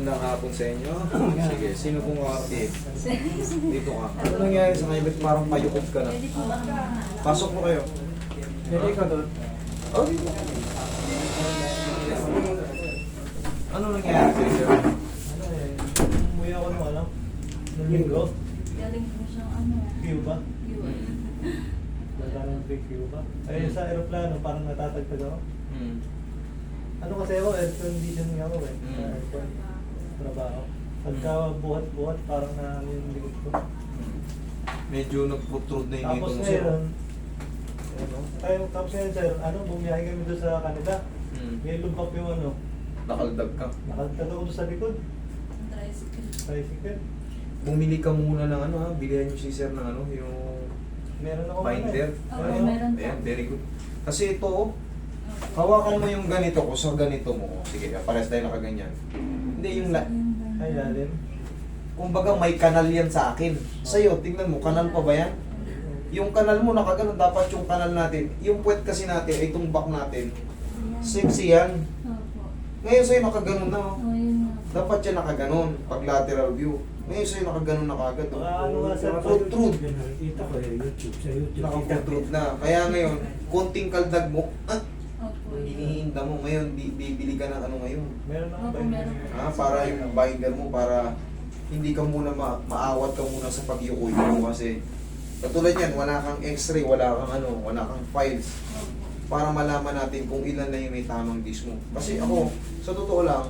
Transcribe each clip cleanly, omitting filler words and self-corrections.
Magandang hapon sa inyo. Sige, sino pong kakakit? Dito ka. Ano nangyari sa kanya? Ba't parang payukod ka na? Pasok mo kayo. Hindi ka doon. Oh, dito. Ano nangyari sa inyo? Umuwi ako nung alam. Nung linggo. Galing po siyang ano. Cuba. Yun. Nagkaroon ng Cuba. Ayun sa aeroplano, parang natatagtag ako. Ano kasi ako, air conditioning ako eh. Sa aircon. Trabaho. Pagka buhat-buhat, parang na yung likod ko. Medyo nagputrod na yung Tapos ngipin mo ngayon, sir. tapos ngayon sir, bumiyahe kami doon sa Canada. May lumpak yung ano, Nakaldag ka. nakagtag ako doon sa likod. Tricycle. Tricycle. Bumili ka muna ng ano ha, bilihan nyo si sir ng ano, yung Meron ako binder. Oo, Ayan, meron po. ayan, very good. Kasi ito, oh, hawakan mo yung ganito ko sa ganito mo. Sige, parehas tayo nakaganyan. Hindi yung Ay, lalim. kumbaga may kanal yan sa akin. Sa'yo, tingnan mo, kanal pa ba yan? Yung kanal mo nakaganon, dapat yung kanal natin. Yung puwet kasi natin, itong back natin, sexy yan. Opo. Ngayon sa'yo nakaganon na. Oh. Oh, yun nga. Dapat yan nakaganon, pag lateral view. Ngayon sa'yo nakaganon na kagad. Oh. Ano nga sir, Protrude. Nakikita ko eh, YouTube, sa YouTube. Nakaprotrude na. Kaya ngayon, konting kaldag mo, Opo. hinihinda mo. Ngayon, bibili ka ng ano ngayon. meron ako Opo, meron po. Para yung binder mo, para hindi ka muna maawat ka muna sa pagyukoy mo kasi katulad yan, wala kang x-ray, wala kang files Opo. para malaman natin kung ilan na yung may tamang disk mo. Kasi ako, sa totoo lang,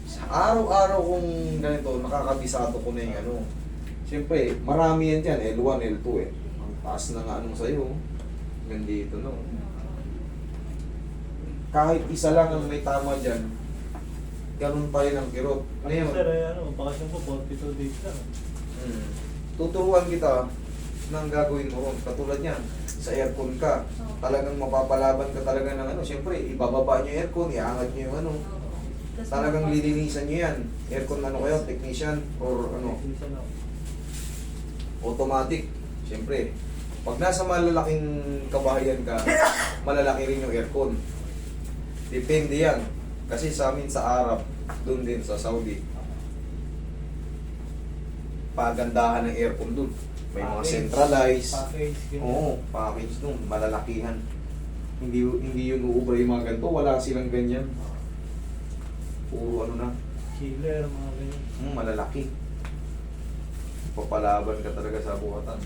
sa araw-araw kong ganito, nakakabisado ko na yung ano. Siyempre, marami yan dyan, L1, L2 eh. Ang taas na nga anong sa'yo, gandito no. Kahit isa lang ang may tama dyan, ganun pa rin ang kirot. Ngayon, Ngayon, sir, bakasyon ko 42 days lang. tuturuan kita ng gagawin mo ron. Katulad yan, sa aircon ka, talagang mapapalaban ka talaga ng ano. Siyempre, ibababa nyo yung aircon, iangat nyo yung ano. Opo. Tas Talagang tapos- lilinisan nyo yan. Aircon ano kayo, technician, or ano, Isa na ako. automatic. Siyempre, pag nasa malalaking kabahayan ka, malalaki rin yung aircon. Depende yan. Kasi sa amin sa Arab, doon din sa Saudi, pagandahan ng aircon doon. May mga Package. centralized. Package. ganyan. Oo, package doon, malalakihan. Hindi yun uubra yung mga ganito, wala silang ganyan. Puro ano na, Chiller, mga ganyan. malalaki. Papalaban ka talaga sa buhatan.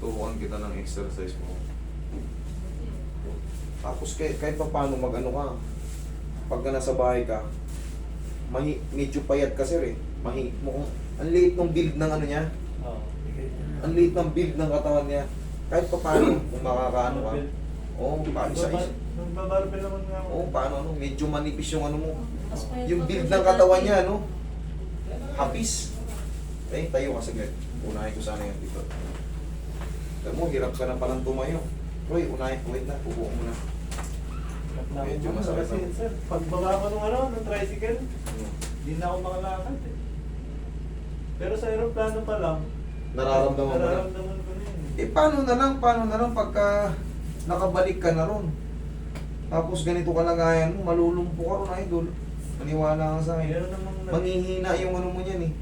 Turuan kita ng exercise mo. Tapos kahit pa paano mag-ano ka, pagka nasa bahay ka, medyo payat ka sir eh. Ang liit ng build ng ano niya, Oo. ang liit ng build ng katawan niya. Kahit pa paano, kung makakaano ka. Oo, paano sa isa. Nung babarbel naman nga ako. Oo, paano ano, medyo manipis yung ano mo. Mas payat Yung pa build po ng siya katawan dati. niya, ano? Hapis. Eh, tayo ka saglit. Unahin ko sana yan dito. Alam mo, hirap ka na palang tumayo. Roy, unahin ko. Wait na, upo mo na. Medyo masakit Kasi na. sir, pagbaba ko ng tricycle, hindi na ako makalakad eh. Pero sa aeroplano pa lang, Nararamdaman mo na. nararamdaman ko na yun. Eh, paano na lang pagka nakabalik ka na ron? Tapos ganito kalagayan mo, malulumpo ka ron, idol. Maniwala ka sa akin. Meron namang Manghihina yung ano mo yan eh.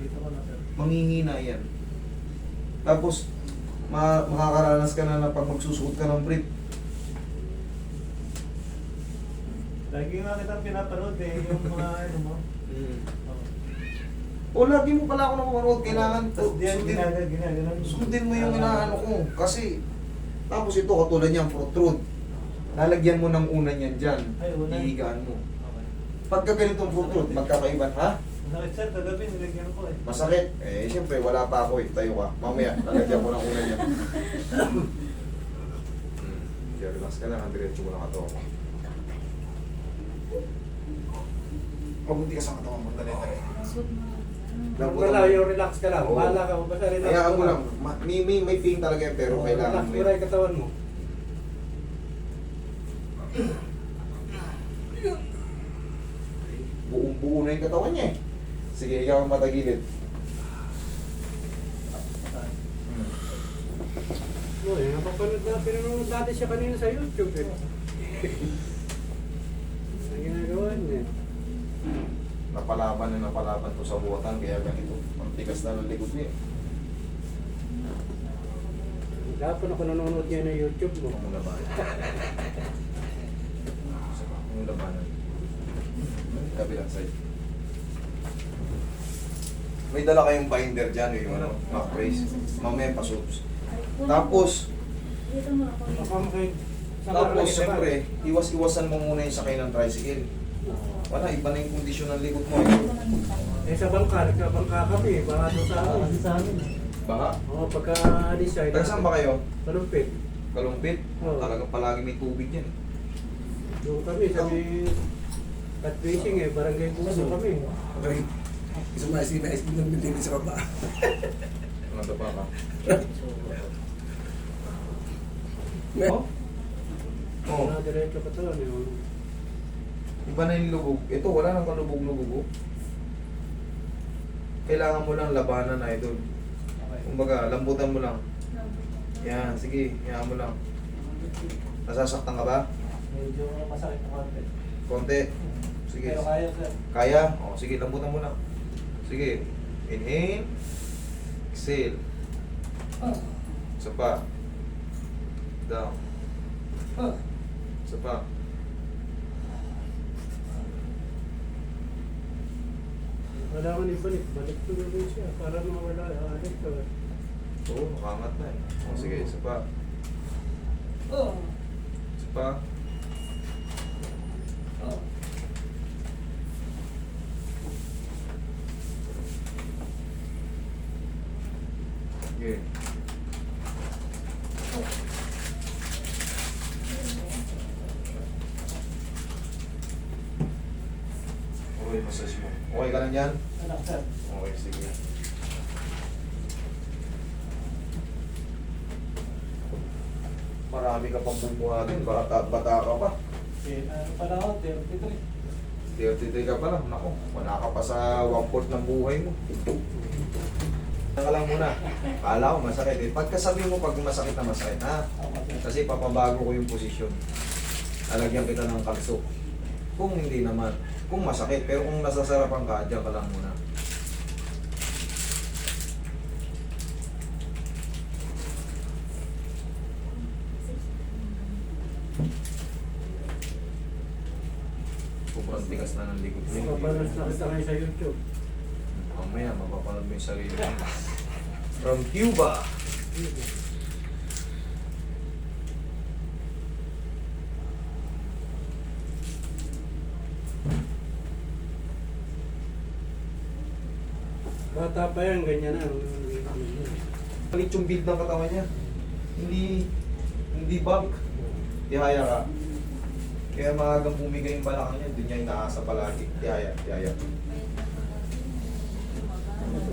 dito ko na sir. Manghihina yan. Tapos, makakaranas ka na pag magsusuot ka ng brief. Lagi nga kitang pinapanood eh, yung mga ano mo. Oo. O lagi mo pala ako napapanood, kailangan Tapos diyan ginaganon. sundin mo yung inaano ko. Kasi, tapos ito katulad niyan, protrude. Lalagyan mo ng unan yan dyan. Ay, unan. Ihigaan mo. Okay. Pagka ganitong protrude, magkakaiba, ha? Sakit sir, kagabi nilagyan ko eh. Masakit. Eh, siyempre, wala pa ako eh. Tayo ka. Mamaya, lalagyan ko ng unan yan. Kaya relax ka lang, diretso mo lang katawan mo. Pag hindi ka sa katawan mo, dali-dali. Malayo, relax ka lang. Oo. Bahala ka, basta relax Hayaan ka mo lang. May pain talaga yan, pero Oo, kailangan relax mo mo yan. rin yung katawan mo. Buong-buo na yung katawan niya eh. Sige, ikaw ang matagilid. Oo, napapanood na, pinanood natin siya kanina sa YouTube eh. napalaban to sa buwatan, kaya ganito. Ang tigas na ng likod niya. Dapat ako nanonood niya ng YouTube mo. Huwag mo labanan. Huwag mo labanan. Kabilang side. May dala kayong binder dyan, yung ano, back brace. Mamaya pasubs. Tapos, Dito mo ako Baka yun. makay... tapos, siyempre, iwas-iwasan mo muna yung sakay ng tricycle. Wala, iba na yung kondisyon ng likod mo. Eh sa bangka kami, baka doon sa Kasi amin. sa amin. Baka. Oo, pagka decide. Taga saan ba kayo? Kalumpit. Kalumpit? Oo. Talagang palagi may tubig yan. Doon kami, sabi... Cat fishing eh, barangay Puso kami. Okay. Gusto mo na isin ng bintang sa baba. Ano ba ka? Oh? Oo. Wala diretso ka to, ano. Iba na yung lubog. Ito, wala nang kalubog-lubog. Kailangan mo lang labanan na idol. Kumbaga, lambutan mo lang. Yan, sige, yan mo lang. Nasasaktan ka ba? Medyo masakit na konti. Konti. Sige. Pero kaya sir. Kaya? O, sige, lambutan mo lang. Sige. Inhale. Exhale. Isa pa. Down. Isa pa. Wala ko ibalik, balik ko na siya para mawala, alit ka. Oo, makangat na eh. O, sige, isa pa. Isa pa. Sige. Okay, massage mo. Okay ka lang yan? Anak sir. Okay, sige. Marami ka pang bubuhatin, bata ka pa. Eh, ano pala ako, 33. 33 ka pa lang, nako, wala ka pa sa 1/4 ng buhay mo. Ka lang muna. Kala ko masakit eh. Pagkasabi mo pag masakit na masakit, ha? Ako sir. Kasi papabago ko yung posisyon. Lalagyan kita ng kalso. Kung hindi naman, kung masakit, pero kung nasasarapan ka, dyan ka lang muna. Sobrang tigas na ng likod niya. Papalas na kita ngayon sa YouTube. Mamaya, mapapanood mo yung sarili mo. From Cuba. Bata pa yan, ganyan na. Palit yung build ng katawan niya. Hindi bulk. Tihaya ka. Kaya maagang bumigay yung balakang niya, doon niya inaasa palagi. Tihaya, tihaya.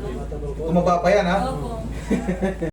Matabang ko. Tumaba pa yan, ha? Opo.